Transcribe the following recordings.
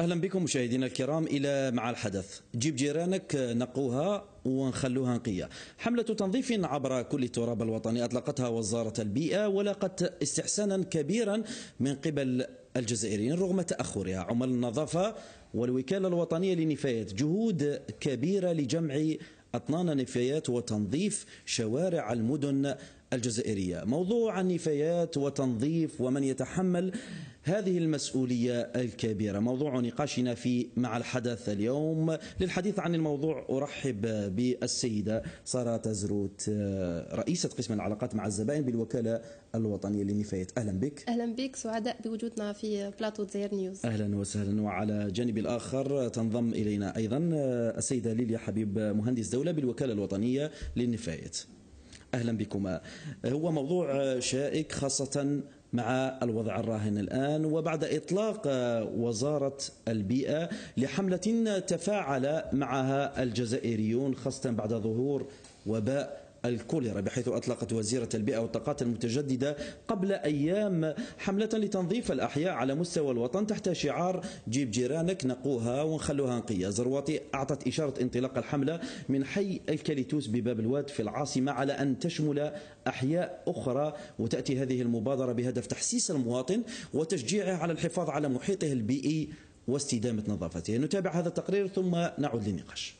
أهلا بكم مشاهدينا الكرام إلى مع الحدث. جيب جيرانك نقوها ونخلوها نقية. حملة تنظيف عبر كل التراب الوطني أطلقتها وزارة البيئة ولقت استحسانا كبيرا من قبل الجزائريين رغم تأخرها. عمل النظافة والوكالة الوطنية للنفايات جهود كبيرة لجمع أطنان النفايات وتنظيف شوارع المدن الجزائرية. موضوع النفايات وتنظيف ومن يتحمل هذه المسؤولية الكبيرة موضوع نقاشنا في مع الحدث اليوم. للحديث عن الموضوع أرحب بالسيدة سارة تزروت رئيسة قسم العلاقات مع الزبائن بالوكالة الوطنية للنفايات. أهلا بك. أهلا بك، سعداء بوجودنا في بلاطو دزاير نيوز. أهلا وسهلا. وعلى جانب الآخر تنضم إلينا أيضا السيدة ليليا حبيب مهندس دولة بالوكالة الوطنية للنفايات. أهلا بكما. هو موضوع شائك خاصة مع الوضع الراهن الآن وبعد إطلاق وزارة البيئة لحملة تفاعل معها الجزائريون خاصة بعد ظهور وباء الكوليرا، بحيث أطلقت وزيرة البيئة والطاقات المتجددة قبل أيام حملة لتنظيف الأحياء على مستوى الوطن تحت شعار جيب جيرانك نقوها ونخلوها نقية. زرواطي أعطت إشارة انطلاق الحملة من حي الكاليتوس بباب الواد في العاصمة على أن تشمل أحياء أخرى، وتأتي هذه المبادرة بهدف تحسيس المواطن وتشجيعه على الحفاظ على محيطه البيئي واستدامة نظافته. نتابع هذا التقرير ثم نعود للنقاش.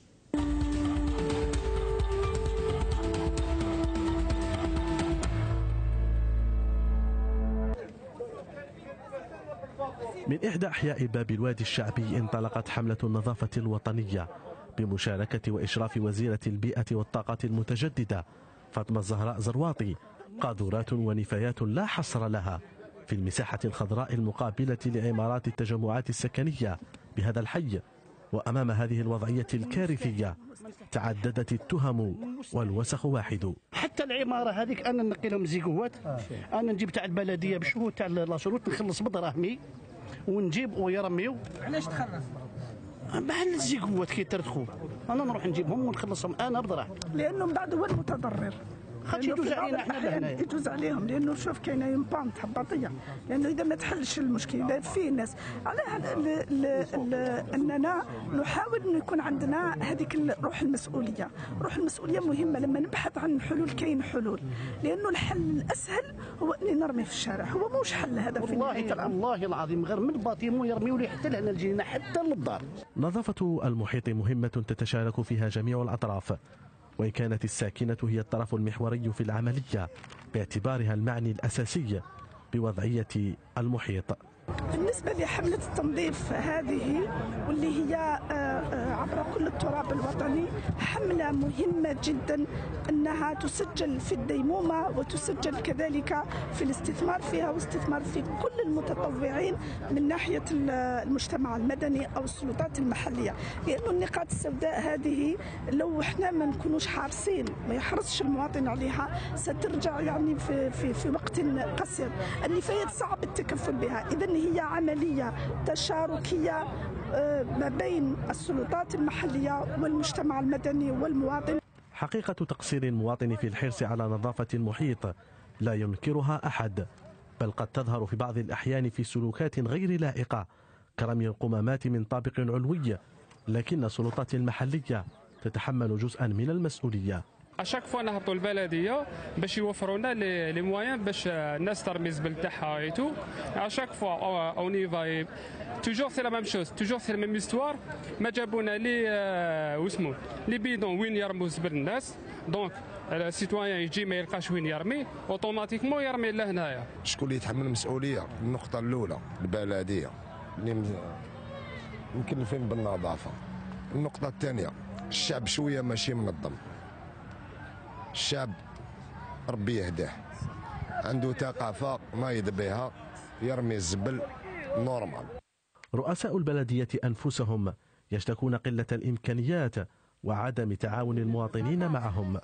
من إحدى أحياء باب الوادي الشعبي انطلقت حملة النظافة الوطنية بمشاركة وإشراف وزيرة البيئة والطاقات المتجددة فاطمة الزهراء زرواطي. قاذورات ونفايات لا حصر لها في المساحة الخضراء المقابلة لعمارات التجمعات السكنية بهذا الحي. وأمام هذه الوضعية الكارثية تعددت التهم والوسخ واحد. حتى العماره هذيك انا نقي لهم زيكوات، انا نجيب تاع البلديه بشهود تاع لاشروط نخلص بدراهمي ونجيب ويرميو. علاش تخلص؟ بحال الزيكوات كي ترتخوا انا نروح نجيبهم ونخلصهم انا بدراهم، لانه من بعد هو المتضرر. خاطش يجوز علينا احنا لهنا، يجوز عليهم لانه شوف كاينه يمبانت هباطيه، لانه اذا ما تحلش المشكل اذا في ناس علاه اننا نحاول انه يكون عندنا هذيك روح المسؤوليه. روح المسؤوليه مهمه لما نبحث عن حلول. كاين حلول، لانه الحل الاسهل هو اني نرمي في الشارع، هو موش حل هذا في نهايه الامر. والله العظيم غير من الباطيمو يرميوا لي حتى لهنا الجنينه حتى للدار. نظافه المحيط مهمه تتشارك فيها جميع الاطراف، وإن كانت الساكنة هي الطرف المحوري في العملية باعتبارها المعني الأساسي بوضعية المحيط. بالنسبة لحملة التنظيف هذه واللي هي عبر كل التراب الوطني، حملة مهمة جدا أنها تسجل في الديمومة وتسجل كذلك في الاستثمار فيها واستثمار في كل المتطوعين من ناحية المجتمع المدني أو السلطات المحلية. لأن النقاط السوداء هذه لو احنا ما نكونوش حارسين ما يحرصش المواطن عليها سترجع يعني في وقت قصير. النفايات صعب التكفل بها، إذن هي عملية تشاركية ما بين السلطات المحلية والمجتمع المدني والمواطن. حقيقة تقصير المواطن في الحرص على نظافة المحيط لا ينكرها أحد، بل قد تظهر في بعض الأحيان في سلوكات غير لائقة كرمي القمامات من طابق علوي، لكن السلطات المحلية تتحمل جزءا من المسؤولية. اشاك فوا نهبطوا البلديه باش يوفروا لنا لي مويان باش الناس ترمي الزبل تاعها ايتو. اشاك فوا اوني فاي توجور سي لا ميم شوز، توجور سي لا ميم استوار. ما جابونا لي واسمو لي بيدون وين يرموا الزبل الناس، دونك السيتويان يجي ما يلقاش وين يرمي اوتوماتيكمون يرمي لهنايا. شكون اللي يتحمل المسؤوليه؟ النقطه الاولى البلديه اللي مكلفين بالنظافه. النقطه الثانيه الشعب شويه ماشي منظم. الشعب ربي يهديه عنده ثقافة نايض بها يرمي الزبل نورمال. رؤساء البلدية أنفسهم يشتكون قلة الإمكانيات وعدم تعاون المواطنين معهم.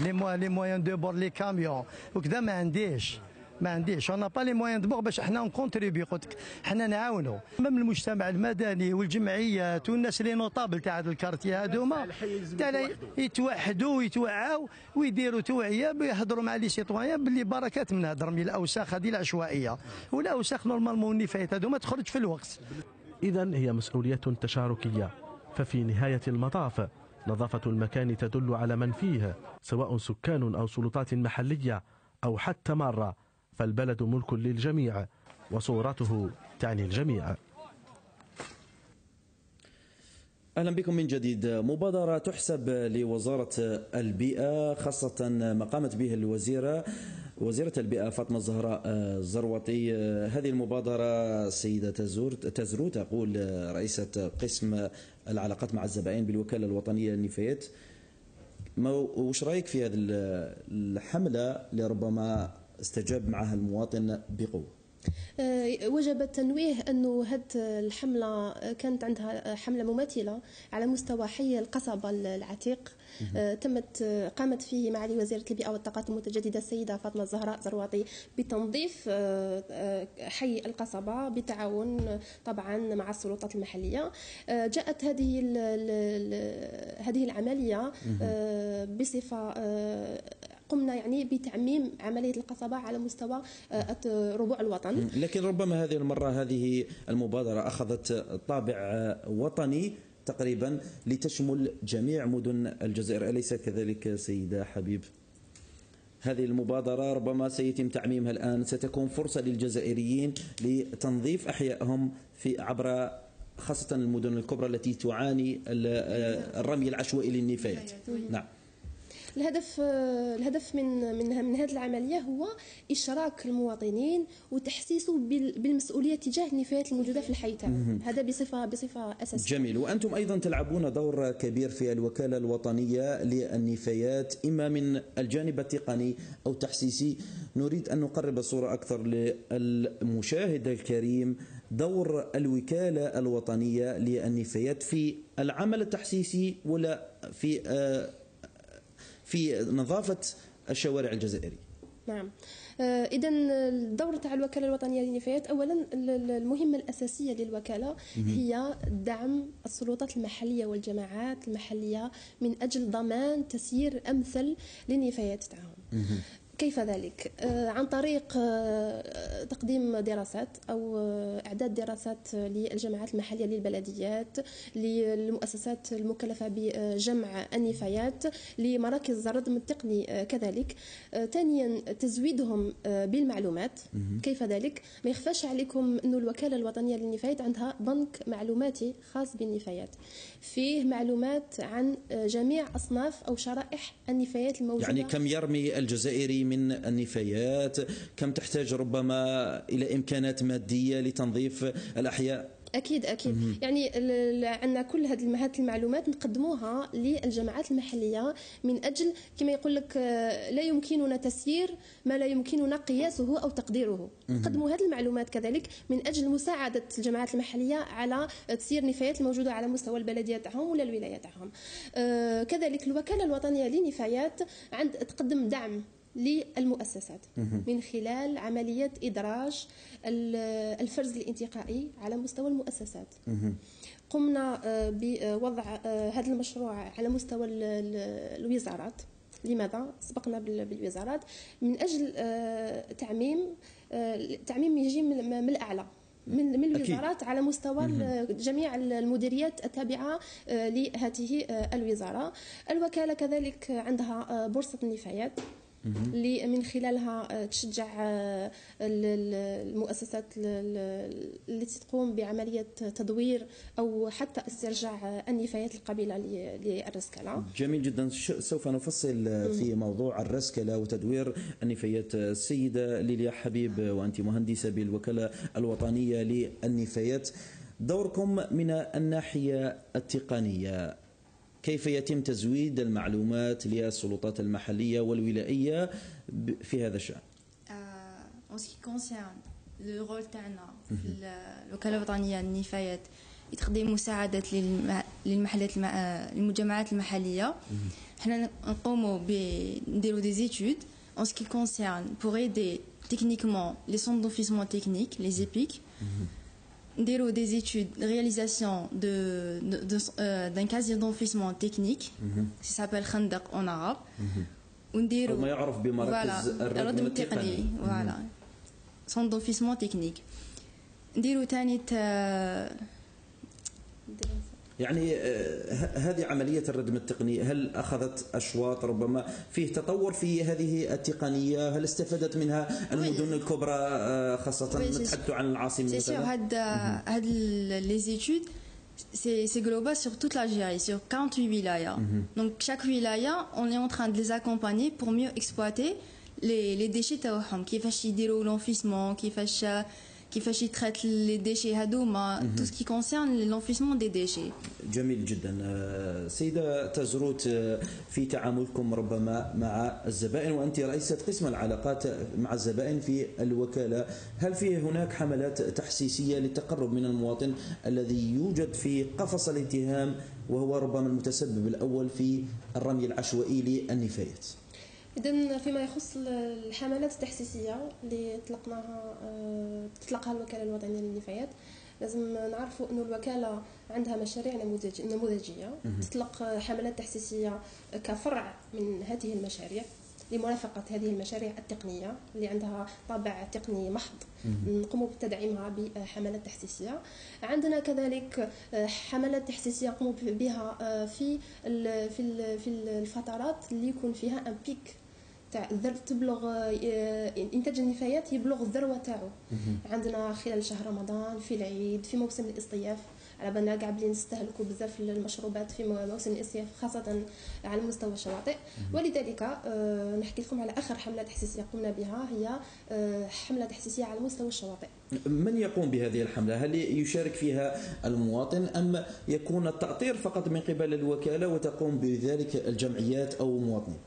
لي مويان دو بور لي كاميون وكذا ما عنديش انا با لي مويان دو بور باش احنا نكونتريبي. قلت لك احنا نعاونوا من المجتمع المدني والجمعيات والناس اللي نوطابل تاع هذا الكارتي هذوما يتوحدوا ويتوعاو ويديروا توعيه يهضروا مع لي سيتويان باللي بركات من هذا الرمي الاوساخ هذه العشوائيه والاوساخ نورمالمون النفايات هذوما تخرج في الوقت. إذن هي مسؤولية تشاركية، ففي نهاية المطاف نظافة المكان تدل على من فيه، سواء سكان أو سلطات محلية أو حتى مارة، فالبلد ملك للجميع وصورته تعني الجميع. أهلا بكم من جديد. مبادرة تحسب لوزارة البيئة، خاصة ما قامت به وزيرة البيئة فاطمة الزهراء الزرواطي. هذه المبادرة سيدة تزرو تقول رئيسة قسم العلاقات مع الزبائن بالوكالة الوطنية للنفايات، وش رأيك في هذه الحملة اللي ربما استجاب معها المواطن بقوة؟ وجب التنويه أنه هذه الحملة كانت عندها حملة مماثلة على مستوى حي القصبة العتيق، قامت فيه معالي وزيرة البيئة والطاقات المتجددة السيدة فاطمة الزهراء زرواطي بتنظيف حي القصبة بالتعاون طبعا مع السلطات المحلية. جاءت هذه العملية بصفة قمنا يعني بتعميم عملية القصبة على مستوى ربوع الوطن. لكن ربما هذه المرة هذه المبادرة أخذت طابع وطني تقريبا لتشمل جميع مدن الجزائر، أليس كذلك سيدة حبيب؟ هذه المبادرة ربما سيتم تعميمها الآن، ستكون فرصة للجزائريين لتنظيف أحيائهم عبر خاصة المدن الكبرى التي تعاني الرمي العشوائي للنفايات. نعم. الهدف من هذه العملية هو إشراك المواطنين وتحسيسه بالمسؤولية تجاه النفايات الموجودة في الحي تاعهم، هذا بصفة أساسية. جميل. وأنتم أيضا تلعبون دور كبير في الوكالة الوطنية للنفايات، إما من الجانب التقني أو التحسيسي. نريد أن نقرب الصورة أكثر للمشاهد الكريم، دور الوكالة الوطنية للنفايات في العمل التحسيسي ولا في نظافة الشوارع الجزائرية. نعم. إذا الدور تاع الوكالة الوطنية للنفايات، أولا المهمة الأساسية للوكالة هي دعم السلطات المحلية والجماعات المحلية من أجل ضمان تسيير أمثل للنفايات تاعهم. كيف ذلك؟ عن طريق تقديم دراسات أو إعداد دراسات للجماعات المحلية للبلديات، للمؤسسات المكلفة بجمع النفايات، لمراكز الردم التقني كذلك. ثانيا تزويدهم بالمعلومات. كيف ذلك؟ ما يخفاش عليكم أن الوكالة الوطنية للنفايات عندها بنك معلوماتي خاص بالنفايات، فيه معلومات عن جميع أصناف أو شرائح النفايات الموجودة. يعني كم يرمي الجزائري من النفايات، كم تحتاج ربما إلى إمكانات مادية لتنظيف الأحياء. أكيد يعني عندنا كل هذه المعلومات نقدموها للجماعات المحلية من أجل كما يقول لك لا يمكننا تسيير ما لا يمكننا قياسه أو تقديره. نقدموا هذه المعلومات كذلك من أجل مساعدة الجماعات المحلية على تسيير النفايات الموجودة على مستوى البلدية تاعهم ولا الولاية تاعهم. كذلك الوكالة الوطنية للنفايات تقدم دعم للمؤسسات من خلال عملية إدراج الفرز الانتقائي على مستوى المؤسسات. قمنا بوضع هذا المشروع على مستوى الوزارات. لماذا؟ سبقنا بالوزارات من أجل تعميم يجي من الأعلى من الوزارات على مستوى جميع المديريات التابعة لهذه الوزارة. الوكالة كذلك عندها بورصة النفايات اللي من خلالها تشجع المؤسسات التي تقوم بعملية تدوير أو حتى استرجاع النفايات القابلة للرسكلة. جميل جدا. سوف نفصل في موضوع الرسكلة وتدوير النفايات. السيدة ليليا حبيب، وأنت مهندسة بالوكالة الوطنية للنفايات، دوركم من الناحية التقنية، كيف يتم تزويد المعلومات للسلطات المحلية والولائية في هذا الشأن؟ En ce qui concerne le rôle تاعنا في الوكالة الوطنية للنفايات تقديم مساعدة للمجمعات المحلية. حنا نقوموا بنديروا des études en ce qui concerne pour aider techniquement les centres d'enfouissement technique, les EPIC. نديروا des études de réalisation d'un casier d'enfouissement technique qui s'appelle Khandaq en arabe. ونديروا ما يعرف بمراكز الردم التقني. voilà centre d'enfouissement technique. نديروا ثاني يعني هذه عملية الردم التقني هل أخذت أشواط؟ ربما فيه تطور في هذه التقنية، هل استفادت منها المدن الكبرى خاصة نتحدث عن العاصمة مثلا؟ هاد les études c'est global sur toute l'Algérie, sur 48 wilayas. Donc chaque wilaya, on est en train de les accompagner pour mieux exploiter les déchets تاعهم، كيفاش يديروا l'enfouissement، كيفاش يتريت لي ديشي هذوما، tout ce qui concerne l'enfouissement des déchets. جميل جدا. سيدة تزروت، في تعاملكم ربما مع الزبائن وأنت رئيسة قسم العلاقات مع الزبائن في الوكالة، هل في هناك حملات تحسيسية للتقرب من المواطن الذي يوجد في قفص الاتهام وهو ربما المتسبب الأول في الرمي العشوائي للنفايات؟ إذن فيما يخص الحملات التحسيسية اللي تطلقها الوكالة الوطنية للنفايات، لازم نعرفوا أن الوكالة عندها مشاريع نموذجية تطلق حملات تحسيسية كفرع من هذه المشاريع لمرافقة هذه المشاريع التقنية اللي عندها طابع تقني محض، نقوم بتدعيمها بحملات تحسيسية. عندنا كذلك حملات تحسيسية نقوم بها في الفترات اللي يكون فيها ان بيك تاع تبلغ انتاج النفايات يبلغ الذروه تاعو. عندنا خلال شهر رمضان، في العيد، في موسم الاصطياف، على بالنا كاع بلي نستهلكوا بزاف المشروبات في موسم الاصطياف خاصه على مستوى الشواطئ. ولذلك نحكي لكم على اخر حمله تحسيسيه قمنا بها، هي حمله تحسيسيه على مستوى الشواطئ. من يقوم بهذه الحمله؟ هل يشارك فيها المواطن ام يكون التأطير فقط من قبل الوكاله وتقوم بذلك الجمعيات او مواطنين؟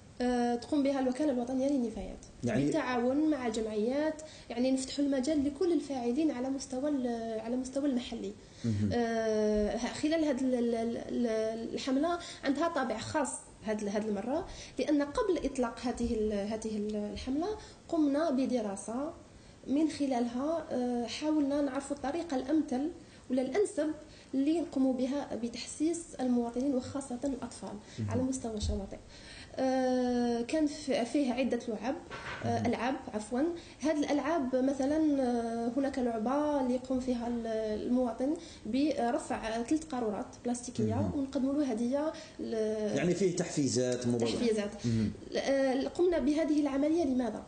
تقوم بها الوكالة الوطنية للنفايات يعني بالتعاون مع الجمعيات، يعني نفتحوا المجال لكل الفاعلين على مستوى المحلي. خلال هذه الحملة عندها طابع خاص هذه المرة، لأن قبل إطلاق هذه الحملة قمنا بدراسة من خلالها حاولنا نعرف الطريقة الأمثل ولا الأنسب اللي نقوم بها بتحسيس المواطنين وخاصة الأطفال على مستوى الشواطئ. كان فيه عدة ألعاب. هذه الألعاب مثلا هناك لعبة اللي يقوم فيها المواطن برفع 3 قارورات بلاستيكية ونقدموا له هدية. يعني فيه تحفيزات. قمنا بهذه العملية لماذا؟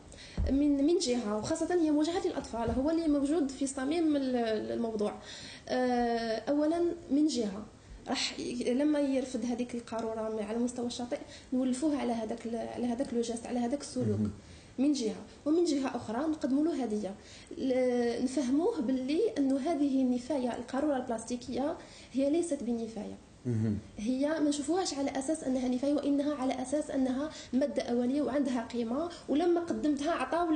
من جهة، وخاصة هي موجهة للأطفال، هو اللي موجود في صميم الموضوع. أولا من جهة راح لما يرفد هذيك القاروره على مستوى الشاطئ نولفوه على هذاك لو جاست، على هذاك السلوك من جهه، ومن جهه اخرى نقدموا له هديه نفهموه باللي انه هذه النفايه القاروره البلاستيكيه هي ليست بنفايه، هي ما نشوفوهاش على اساس انها نفايه، وانها على اساس انها ماده اوليه وعندها قيمه، ولما قدمتها عطاو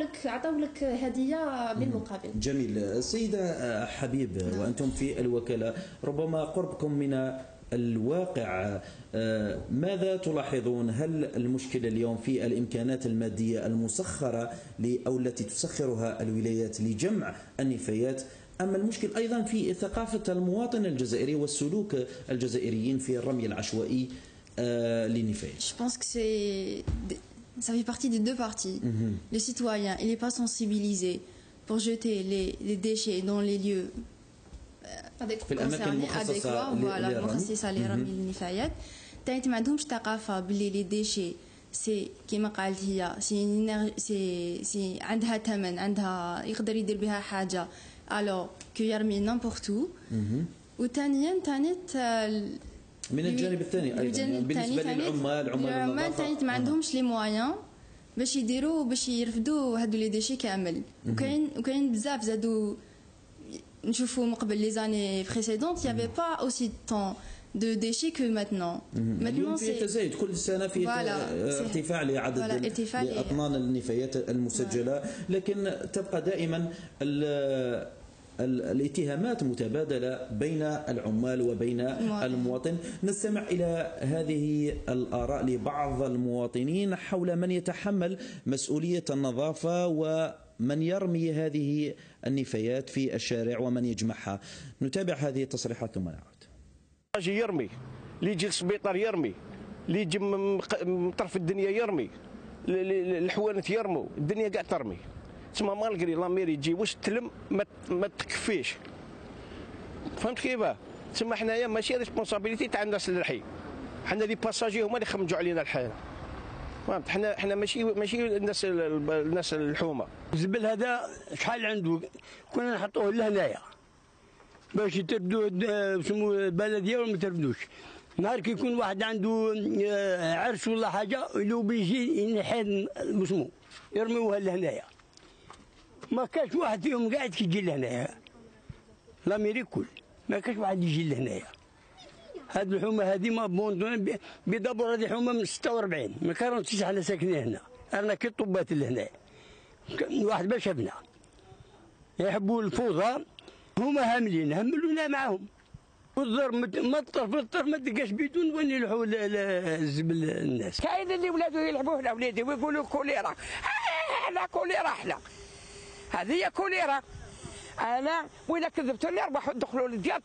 لك هديه بالمقابل. جميل. سيده حبيب، وانتم في الوكاله ربما قربكم من الواقع، ماذا تلاحظون؟ هل المشكله اليوم في الامكانات الماديه المسخره او التي تسخرها الولايات لجمع النفايات، أما المشكل أيضا في ثقافة المواطن الجزائري والسلوك الجزائريين في الرمي العشوائي للنفايات؟ Je pense que ça fait partie des deux parties. Le citoyen, il n'est pas sensibilisé pour jeter les déchets dans les lieux concernés, adéquats, voilà, مخصصة لرمي النفايات. تاني ما عندهمش ثقافة باللي لي ديشي سي كيما قالت هي سي عندها ثمن، عندها يقدر يدير بها حاجة alors que يرمي n'importe où. وثانيا من الجانب الثاني ايضا بالنسبه للعمال ثاني ما عندهمش لي مويان باش يديروا باش يرفدوا هادو لي ديشي كامل. وكاين بزاف زادو نشوفوا من قبل لي زاني بريسيدونت يافي با اوسي طون de déchets que maintenant. Maintenant c'est تزايد كل سنة في ارتفاع لعدد أطنان النفايات المسجلة، لكن تبقى دائما الاتهامات متبادلة بين العمال وبين المواطن. نستمع إلى هذه الآراء لبعض المواطنين حول من يتحمل مسؤولية النظافة ومن يرمي هذه النفايات في الشارع ومن يجمعها. نتابع هذه التصريحات ثم نعود. يجي يرمي، اللي يجي للسبيطار يرمي، اللي يجي من طرف الدنيا يرمي، الحوانت يرموا، الدنيا قاع ترمي. تسمى مالغري لاميري تجي واش تلم ما تكفيش. فهمت كيفاه؟ تسمى حنايا ماشي ريسبونسابيلتي تاع الناس اللي الحي، حنا لي باساجي هما اللي خمجوا علينا الحال. فهمت؟ حنا ماشي الناس الحومه. الزبل هذا شحال عنده كنا نحطوه لهنايا باش يتردوا سمو البلديه ولا ما تردوش. نهار كي يكون واحد عنده عرس ولا حاجه لو بيجي ينحي بسمو يرميوها لهنايا. ما كاش واحد فيهم قاعد كيجي لهنايا. لاميريك كل ما كاش واحد يجي لهنايا. هذه الحومه هذه ما بوندون بدبر هذه حومه من 46 من 49 احنا ساكنين هنا. انا كي طبات لهنا واحد باش شافنا يحبوا الفوضى هما هاملين هملونا معاهم والضرب ما الطرف للطرف ما تلقاش بدون وين يلحوا الزبل الناس. كاين اللي ولادو يلعبوا هنا ولادي ويقولوا كوليرا. احنا كوليرا احنا هذه هي كوليرا. انا وإلا كذبتوا لي اربحوا دخلوا للديار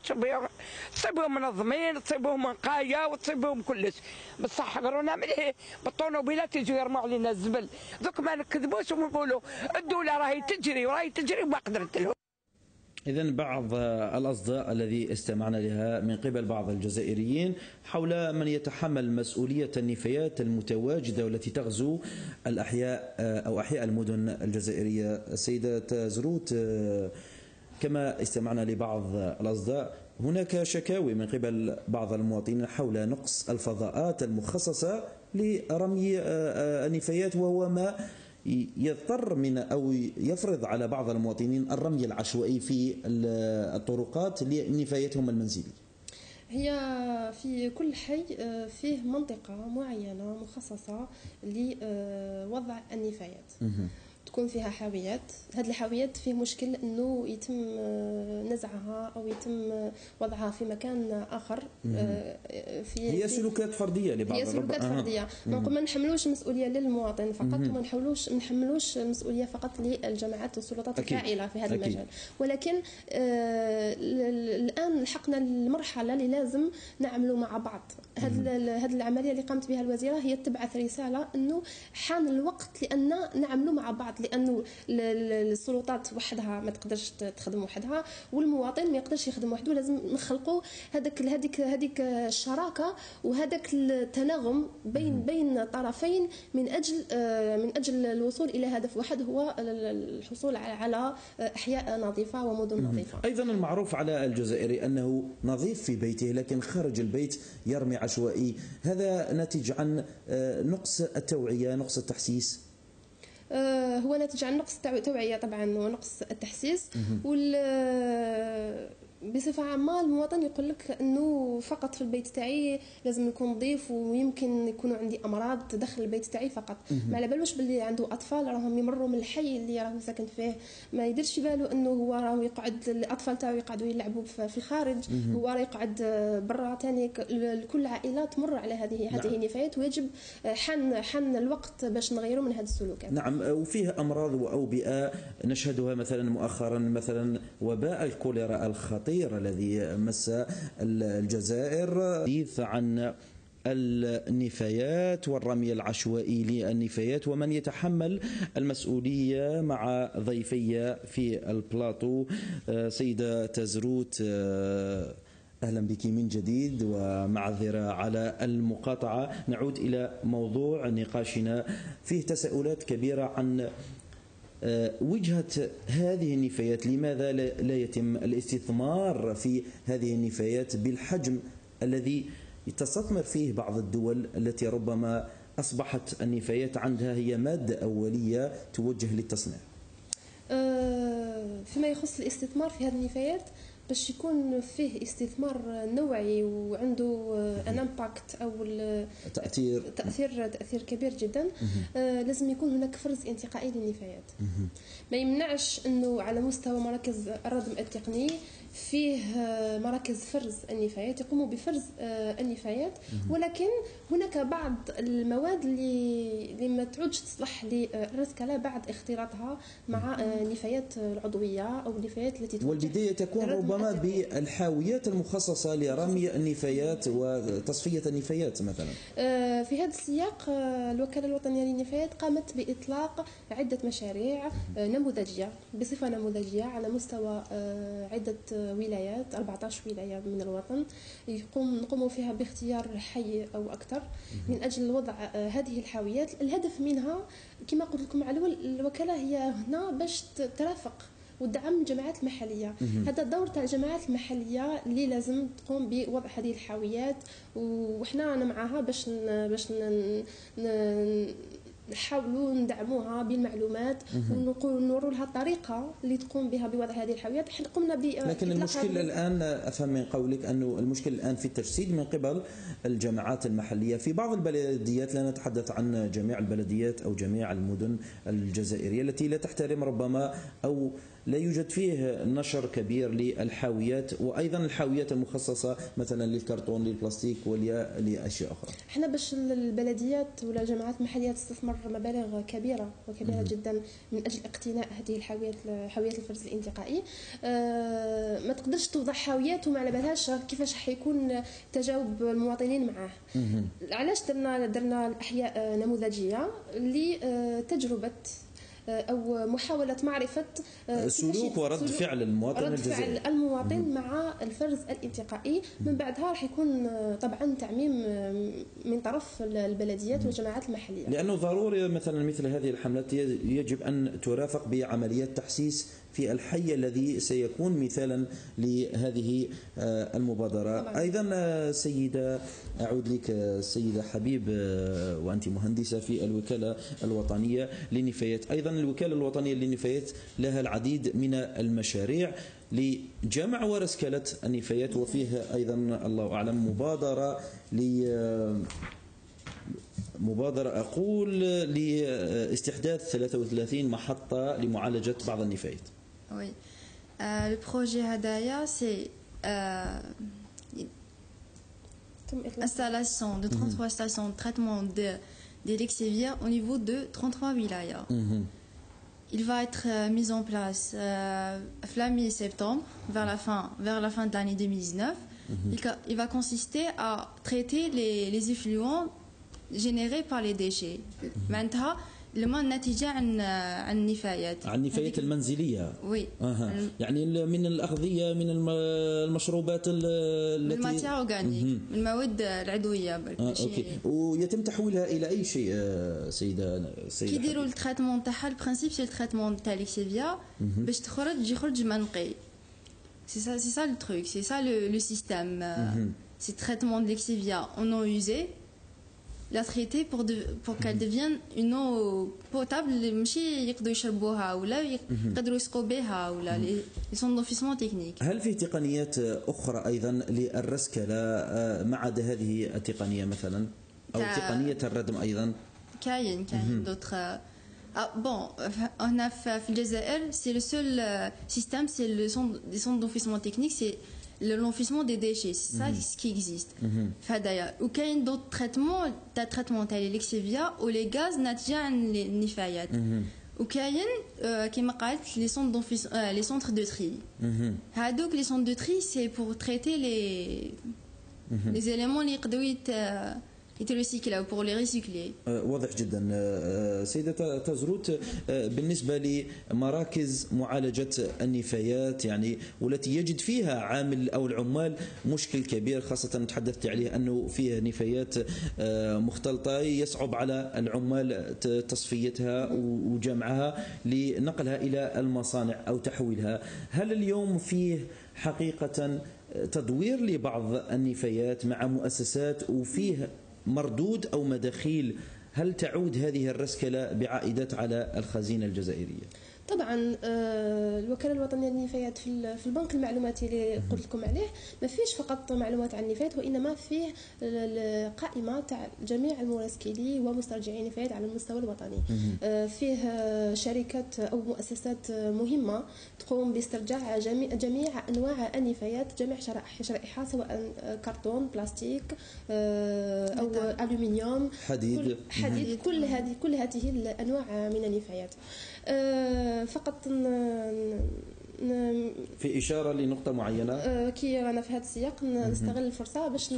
تصيبهم منظمين تصيبهم نقايه وتصيبهم كلش بصح قرونا مليح بالطونوبيلات يجوا يرموا علينا الزبل دوك ما نكذبوش ونقولوا الدوله راهي تجري وما قدرت لهم. إذا بعض الأصداء الذي استمعنا لها من قبل بعض الجزائريين حول من يتحمل مسؤولية النفايات المتواجدة والتي تغزو الأحياء أو أحياء المدن الجزائرية. السيدة تزروت، كما استمعنا لبعض الأصداء هناك شكاوي من قبل بعض المواطنين حول نقص الفضاءات المخصصة لرمي النفايات، وهو ما يضطر من أو يفرض على بعض المواطنين الرمي العشوائي في الطرقات لنفايتهم المنزلية. هي في كل حي فيه منطقة معينة مخصصة لوضع النفايات، تكون فيها حاويات. هذه الحاويات فيه مشكل انه يتم نزعها او يتم وضعها في مكان اخر. هي سلوكات فرديه لبعض هي سلوكات فرديه. ما نحملوش مسؤوليه للمواطن فقط وما نحملوش مسؤوليه فقط للجماعات والسلطات الفاعله في هذا المجال، ولكن الان لحقنا المرحله اللي لازم نعملوا مع بعض. هذه العمليه اللي قامت بها الوزيره هي تبعث رساله انه حان الوقت لان نعملوا مع بعض، لانه السلطات وحدها ما تقدرش تخدم وحدها والمواطن ما يقدرش يخدم وحده. لازم نخلقوا هذيك الشراكه وهذاك التناغم بين طرفين من اجل الوصول الى هدف واحد، هو الحصول على احياء نظيفه ومدن نظيفه. ايضا المعروف على الجزائري انه نظيف في بيته لكن خارج البيت يرمي عشوائي. هذا ناتج عن نقص التوعيه، نقص التحسيس. هو ناتج عن نقص التوعية طبعا ونقص التحسيس. بصفة عامة المواطن يقول لك انه فقط في البيت تاعي لازم يكون نظيف ويمكن يكونوا عندي امراض تدخل البيت تاعي فقط. ما على بالوش باللي عنده اطفال راهم يمروا من الحي اللي راهو ساكن فيه، ما يديرش باله انه هو راهو يقعد الاطفال تاعو يقعدوا يلعبوا في الخارج، هو راه يقعد برا ثاني. كل عائله تمر على هذه النفايات، ويجب حان الوقت باش نغيروا من هذه السلوكات. نعم، وفيه امراض واوبئه نشهدها مثلا مؤخرا، مثلا وباء الكوليرا الخطير الذي مس الجزائر. حديث عن النفايات والرمي العشوائي للنفايات ومن يتحمل المسؤولية مع ضيفي في البلاطو. سيدة تزروت، أهلا بك من جديد ومعذرة على المقاطعة. نعود إلى موضوع نقاشنا، فيه تساؤلات كبيرة عن وجهة هذه النفايات. لماذا لا يتم الاستثمار في هذه النفايات بالحجم الذي تستثمر فيه بعض الدول التي ربما أصبحت النفايات عندها هي مادة أولية توجه للتصنيع؟ فيما يخص الاستثمار في هذه النفايات، باش يكون فيه استثمار نوعي وعنده ان امباكت او تاثير كبير جدا، لازم يكون هناك فرز انتقائي للنفايات. ما يمنعش انه على مستوى مراكز الردم التقني فيه مراكز فرز النفايات يقوموا بفرز النفايات، ولكن هناك بعض المواد اللي ما تعودش تصلح للرسكله بعد اختلاطها مع النفايات العضويه او النفايات التي والبدايه تكون ربما بالحاويات المخصصه لرمي النفايات وتصفيه النفايات مثلا. في هذا السياق الوكاله الوطنيه للنفايات قامت باطلاق عده مشاريع نموذجيه بصفه نموذجيه على مستوى عده ولايات 14 ولاية من الوطن نقوم فيها باختيار حي أو أكثر من أجل وضع هذه الحاويات. الهدف منها كما قلت لكم على الأول الوكالة هي هنا باش ترافق ودعم الجماعات المحليه. هذا الدور تاع الجماعات المحليه اللي لازم تقوم بوضع هذه الحاويات، وحنا انا معاها باش نحاولوا ندعموها بالمعلومات ونوروا لها الطريقه اللي تقوم بها بوضع هذه الحاويات. احنا قمنا لكن المشكل الان افهم من قولك انه المشكل الان في التجسيد من قبل الجماعات المحليه في بعض البلديات. لا نتحدث عن جميع البلديات او جميع المدن الجزائريه التي لا تحترم ربما او لا يوجد فيه نشر كبير للحاويات، وايضا الحاويات المخصصه مثلا للكرتون للبلاستيك ولاشياء اخرى. احنا باش البلديات ولا الجماعات المحليه تستثمر مبالغ كبيره جدا من اجل اقتناء هذه حاويات الفرز الانتقائي، ما تقدرش توضع حاويات وما على بالهاش كيفاش حيكون تجاوب المواطنين معاه. علاش درنا الاحياء نموذجيه لتجربه أو محاولة معرفة سلوك ورد فعل المواطن الجزائري. فعل المواطن مع الفرز الانتقائي. من بعدها راح يكون طبعا تعميم من طرف البلديات والجماعات المحلية، لأنه ضروري مثلا مثل هذه الحملات يجب أن ترافق بعمليات تحسيس في الحي الذي سيكون مثالا لهذه المبادرة. طبعا. أيضا سيدة أعود لك سيدة حبيب، وأنت مهندسة في الوكالة الوطنية للنفايات. أيضا الوكالة الوطنية للنفايات لها العديد من المشاريع لجمع ورسكلة النفايات، وفيه أيضا الله أعلم مبادرة أقول لاستحداث 33 محطة لمعالجة بعض النفايات. Oui. Le projet Hadaya, c'est installation de 33 stations de traitement des lixivières au niveau de 33 wilayas. Il va être mis en place fin mi-septembre, vers la fin de l'année 2019. Il va consister à traiter les effluents générés par les déchets. Maintenant, الماء الناتجة عن النفايات المنزلية. وي. يعني من الأغذية، من المشروبات التي الماتير أورغانيك، المواد العضوية. اوكي. ويتم تحويلها إلى أي شيء سيدة كي يديروا التريتمون تاعها البرانسيب سي التريتمون تاع ليكسيفيا باش يخرج منقي. سي سا لو تروك، سي سا لو سيستيم. سي التريتمون دو ليكسيفيا en eau usée, la traiter pour qu'elle devienne une eau potable اللي ماشي يقدروا يشربوها ولا يقدروا يسقوا بها ولا لي سون دونفيسمون تكنيك. هل في تقنيات أخرى أيضا للرسكلة ما عدا هذه التقنية مثلا أو تقنية الردم أيضا؟ كاين دوتر. بون هنا في الجزائر سي لو سول سيستيم سي لو سون دونفيسمون تكنيك سي l'enfouissement des déchets, c'est ça ce qui existe. D'ailleurs, ou qu'il y a d'autres traitements تاع ليكسيفيا ou les gaz ناتجة عن النفايات. وكاين كما قالت les centres de tri. هادوك les centres de tri c'est pour traiter les éléments اللي يقدروا يتريسيكلاو بور لي ريسيكلي. واضح جدا. سيدة تزروت، بالنسبة لمراكز معالجة النفايات يعني والتي يجد فيها عامل أو العمال مشكل كبير، خاصة تحدثت عليه أنه فيها نفايات مختلطة يصعب على العمال تصفيتها وجمعها لنقلها إلى المصانع أو تحويلها. هل اليوم فيه حقيقة تدوير لبعض النفايات مع مؤسسات وفيه مردود أو مداخيل؟ هل تعود هذه الرسكلة بعائدات على الخزينة الجزائرية؟ طبعا الوكاله الوطنيه للنفايات في البنك المعلوماتي اللي قلت لكم عليه ما فيش فقط معلومات عن النفايات، وانما فيه القائمه تاع جميع المراسكلي ومسترجعي النفايات على المستوى الوطني. فيه شركات او مؤسسات مهمه تقوم باسترجاع جميع انواع النفايات، جميع شرائحها سواء كرتون، بلاستيك او الومنيوم، حديد، كل هذه الانواع من النفايات. فقط في إشارة لنقطة معينة كي رانا في هذا السياق نستغل الفرصة باش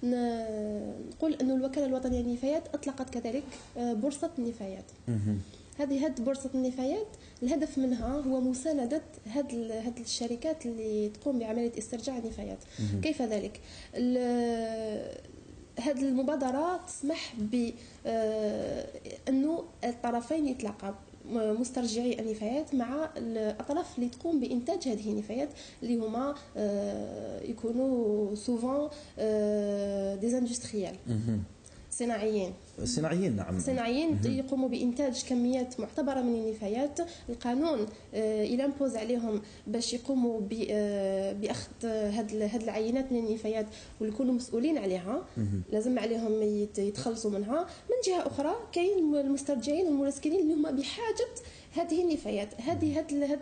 نقول أن الوكالة الوطنية للنفايات أطلقت كذلك بورصة النفايات. هذه بورصة النفايات الهدف منها هو مساندة هاد الشركات اللي تقوم بعملية استرجاع النفايات. كيف ذلك؟ هذه المبادرة تسمح بأنه الطرفين يتلاقى، مسترجعي النفايات مع الأطراف اللي تقوم بإنتاج هذه النفايات اللي هما يكونوا سوفون دي اندستريال، صناعيين نعم، صناعيين يقوموا بإنتاج كميات معتبرة من النفايات. القانون يلامبوز عليهم باش يقوموا بأخذ هاد العينات من النفايات ويكونوا مسؤولين عليها، لازم عليهم يتخلصوا منها. من جهة أخرى كاين المسترجعين والمرسكنين اللي هما بحاجة هذه النفايات. هاد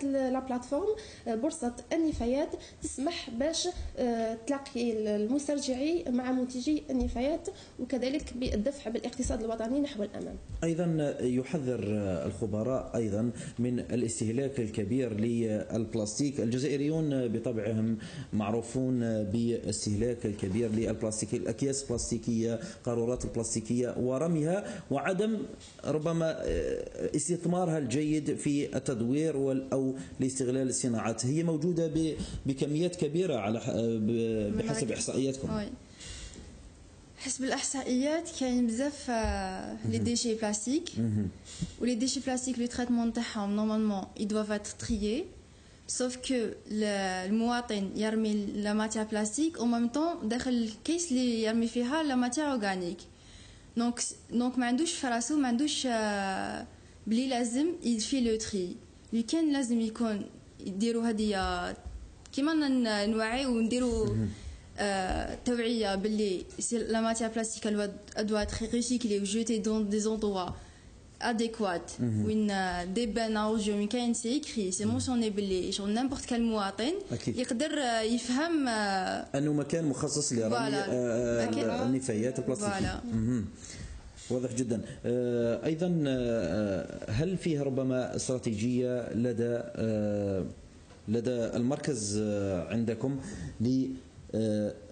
لا بلاتفورم بورصة النفايات تسمح باش تلاقي المسترجعي مع منتجي النفايات، وكذلك بالدفع بالاقتصاد الوطني نحو الأمام. أيضا يحذر الخبراء أيضا من الاستهلاك الكبير للبلاستيك. الجزائريون بطبعهم معروفون باستهلاك الكبير للبلاستيك، الأكياس البلاستيكية، قارورات البلاستيكية ورميها، وعدم ربما استثمارها الجيد في التدوير أو لاستغلال الصناعات. هي موجودة بكميات كبيرة على بحسب إحصائياتكم. حسب الإحصائيات كاين بزاف لي ديشي بلاستيك، ولي ديشي بلاستيك لو تريتمون تاعهم نورمالمون ils doivent être triés، sauf que المواطن يرمي لا ماتير بلاستيك او ميم طون داخل الكيس اللي يرمي فيها لا ماتير اورغانيك. دونك ما عندوش في راسو، ما عندوش بلي لازم يفي لو تري. لو كان لازم يكون يديروا هديه كيما نوعي ونديروا توعيه باللي لا ماتير بلاستيك doit être recyclée ou jetée dans des endroits adéquats وين دي بان اوجو وين كاين سي écrit سي مونسيوني باللي شغل نيمبورت كال مواطن يقدر يفهم انه مكان مخصص لرمي النفايات البلاستيكيه. واضح جدا. ايضا هل فيه ربما استراتيجيه لدى المركز عندكم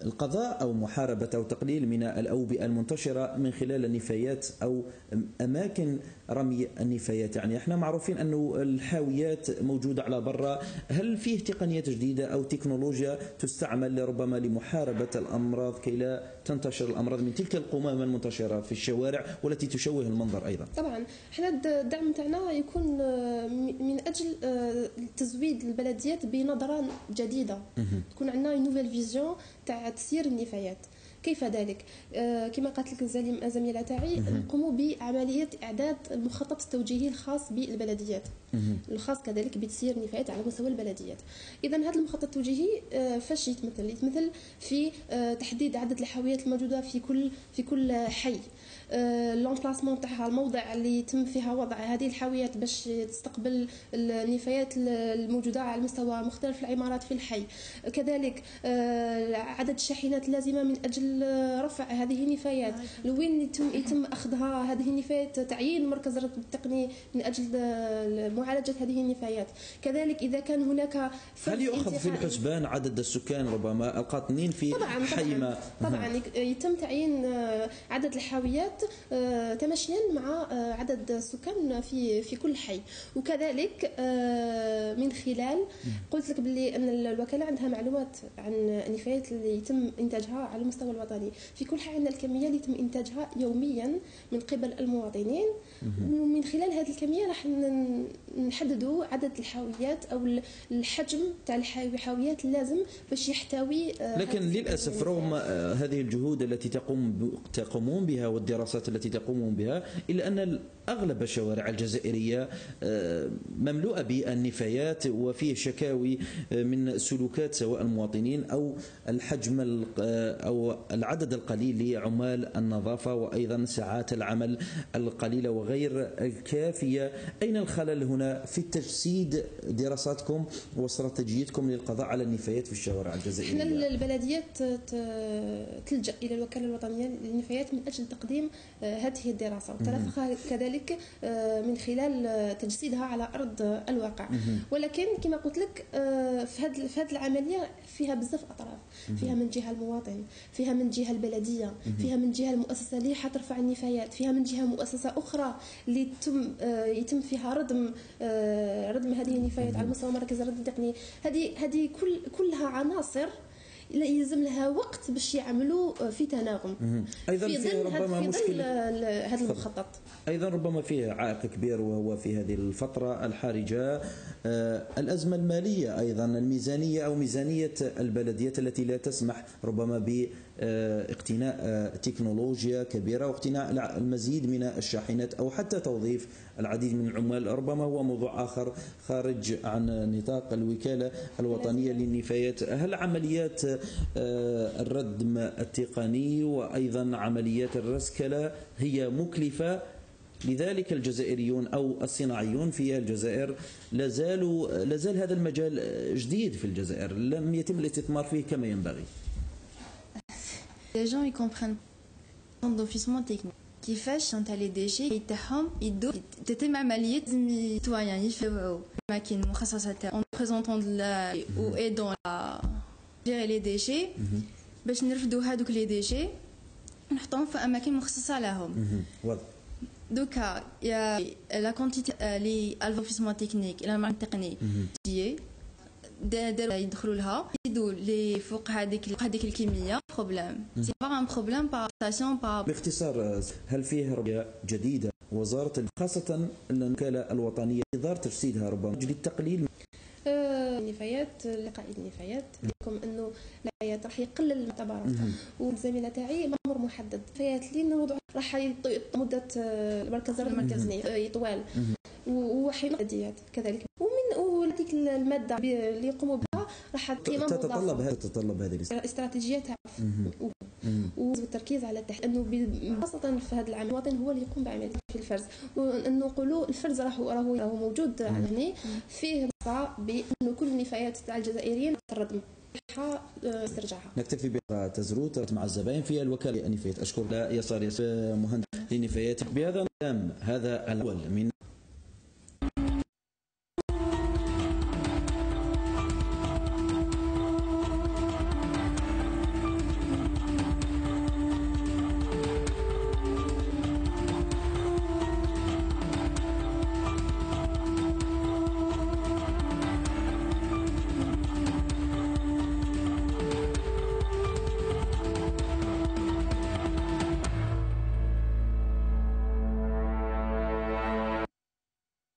القضاء أو محاربة أو تقليل من الأوبئة المنتشرة من خلال النفايات أو أماكن رمي النفايات؟ يعني احنا معروفين أنه الحاويات موجودة على برا، هل فيه تقنيات جديدة أو تكنولوجيا تستعمل ربما لمحاربة الأمراض كي لا تنتشر الأمراض من تلك القمامة المنتشرة في الشوارع والتي تشوه المنظر أيضا؟ طبعا احنا الدعم تاعنا يكون من أجل تزويد البلديات بنظرة جديدة، تكون عندنا نوفيل فيزيون تاع تسيير النفايات. كيف ذلك؟ كما قالت لك الزميله تاعي، نقوموا بعمليه اعداد المخطط التوجيهي الخاص بالبلديات، الخاص كذلك بتسيير النفايات على مستوى البلديات. اذا هذا المخطط التوجيهي فاش يتمثل في تحديد عدد الحاويات الموجوده في كل حي، لونبلاسمون تاعها، الموضع اللي يتم فيها وضع هذه الحاويات باش تستقبل النفايات الموجوده على مستوى مختلف العمارات في الحي، كذلك عدد الشاحنات اللازمه من اجل رفع هذه النفايات، لوين يتم اخذها هذه النفايات، تعيين مركز الرصد التقني من اجل معالجه هذه النفايات. كذلك اذا كان هناك هل يؤخذ في الحسبان عدد السكان ربما القاطنين في حي؟ طبعا يتم تعيين عدد الحاويات تماشيا مع عدد السكان في كل حي، وكذلك من خلال قلت لك باللي ان الوكاله عندها معلومات عن النفايات اللي يتم انتاجها على المستوى الوطني في كل حي. عندنا الكميه اللي يتم انتاجها يوميا من قبل المواطنين، ومن خلال هذه الكميه راح نحددوا عدد الحاويات او الحجم تاع الحاويات اللازم باش يحتوي. لكن للاسف رغم هذه الجهود التي تقومون بها والدراسات التي تقومون بها، الا ان اغلب الشوارع الجزائريه مملوءه بالنفايات وفيه شكاوي من سلوكات سواء المواطنين او الحجم او العدد القليل لعمال النظافه، وايضا ساعات العمل القليله وغير الكافيه. اين الخلل هنا في تجسيد دراساتكم واستراتيجيتكم للقضاء على النفايات في الشوارع الجزائريه؟ احنا البلديات تلجا الى الوكاله الوطنيه للنفايات من اجل تقديم هذه الدراسة وترافقها كذلك من خلال تجسيدها على أرض الواقع. ولكن كما قلت لك في هذه العملية فيها بزاف أطراف، فيها من جهة المواطن، فيها من جهة البلدية، فيها من جهة المؤسسة اللي حترفع النفايات، فيها من جهة مؤسسة أخرى اللي يتم فيها ردم هذه النفايات على مستوى مركز الرد التقني. هذه كلها عناصر يلزم لها وقت باش يعملوا في تناغم. ايضا في ربما مشكل هذا المخطط، ايضا ربما فيه عائق كبير وهو في هذه الفتره الحرجه الازمه الماليه، ايضا الميزانيه او ميزانيه البلديات التي لا تسمح ربما باقتناء تكنولوجيا كبيره واقتناء المزيد من الشاحنات او حتى توظيف العديد من العمال. ربما هو موضوع اخر خارج عن نطاق الوكاله الوطنيه للنفايات. هل عمليات الردم التقني وايضا عمليات الرسكله هي مكلفه؟ لذلك الجزائريون او الصناعيون في الجزائر لازال هذا المجال جديد في الجزائر، لم يتم الاستثمار فيه كما ينبغي. Les gens ils comprennent d'officement technique. كيفاش انت لي ديشي تاعهم يدو تتم عمليه تويان يفوعوا اماكن مخصصه تاع بريزونطون او ايدون جيري لي ديشي باش نرفدوا هذوك لي ديشي نحطوهم في اماكن مخصصه لهم. واضح. دوكا يا لا كونتيتي لي الفوفيسمون تكنيك الى المعنى التقني داروا يدخلوا لها يزيدوا لي فوق هذيك الكميه بروبليم سي با ان بروبليم با ستاسيون با. باختصار، هل فيه رؤيه جديده وزاره خاصه الوكاله الوطنيه انتظار تجسيدها ربما للتقليل النفايات لقائد النفايات لكم انه النفايات راح يقلل المعتبرات والزميله تاعي مأمور محدد النفايات اللي نوضع راح مده المركز يطوال وحين ديات كذلك ومن هذيك الماده اللي يقوموا بها راح تتطلب هذه الاستراتيجيه تاع والتركيز على التحديد انه خاصه في هذا العام الوطني هو اللي يقوم بعمليه في الفرز، وانه نقولوا الفرز راهو موجود هنا فيه بانه كل النفايات تاع الجزائريين تردم استرجاعها. نكتفي بتزروت مع الزبائن في الوكاله النفايات. اشكر يسار مهندس للنفايات. بهذا هذا الاول من